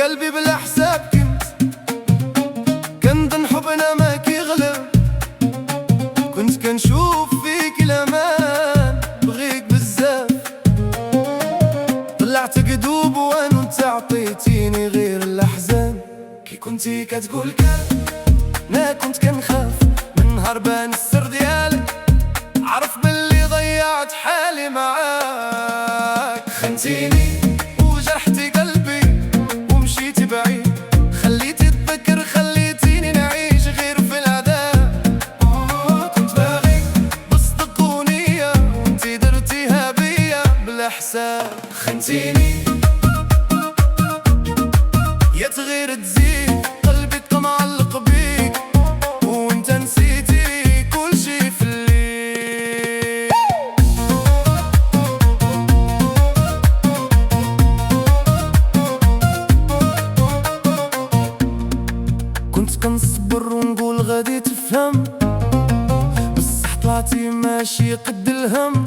قلبي بلا حساب كنت حبنا ما كيغلب. كنت كنشوف فيك الامان بغيك بزاف. طلعت قدوب وانا انت عطيتيني غير الاحزان. كي كنتي كتقول كان انا كنت كنخاف من هربان السر ديالك. عرف باللي ضيعت حالي معاك. خنتيني وجرحتي قلبي ومشيتي بعيد. خليتي تفكر خليتيني نعيش غير في العذاب. كنت باغي بصدق ونية وانتي درتيها بيا بلا حساب. خنتيني يا تغير تزيد قلبي معلق بيك وانت نسيتي كل شي في الليل. كنت كنصبر ونقول غادي تفهم بصح طلعتي ماشي قد الهم.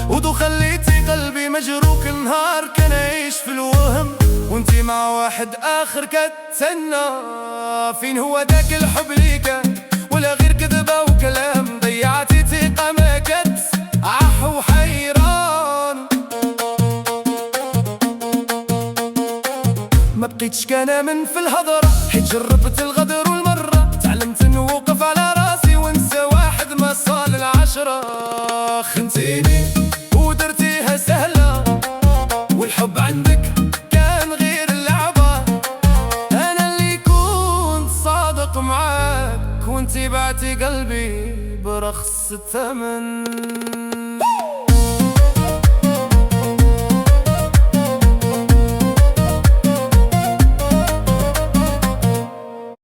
ودو خليتي قلبي مجروك النهار كنعيش في الوهم وانتي مع واحد اخر كتسنى. فين هو داك الحب لي كان ولا غير كذبة وكلام. ضيعتي ثقة ما كنت وحيران. ما بقيتش كنامن في الهضرة حيت جربت الغدر والمرة. تعلمت نوقف على راسي ونسى واحد ما صال العشرة. خنتيني ودرتيها سهلة والحب عندك كان غير اللعبة. أنا اللي كنت صادق معاك وانتي بعتي قلبي برخص الثمن.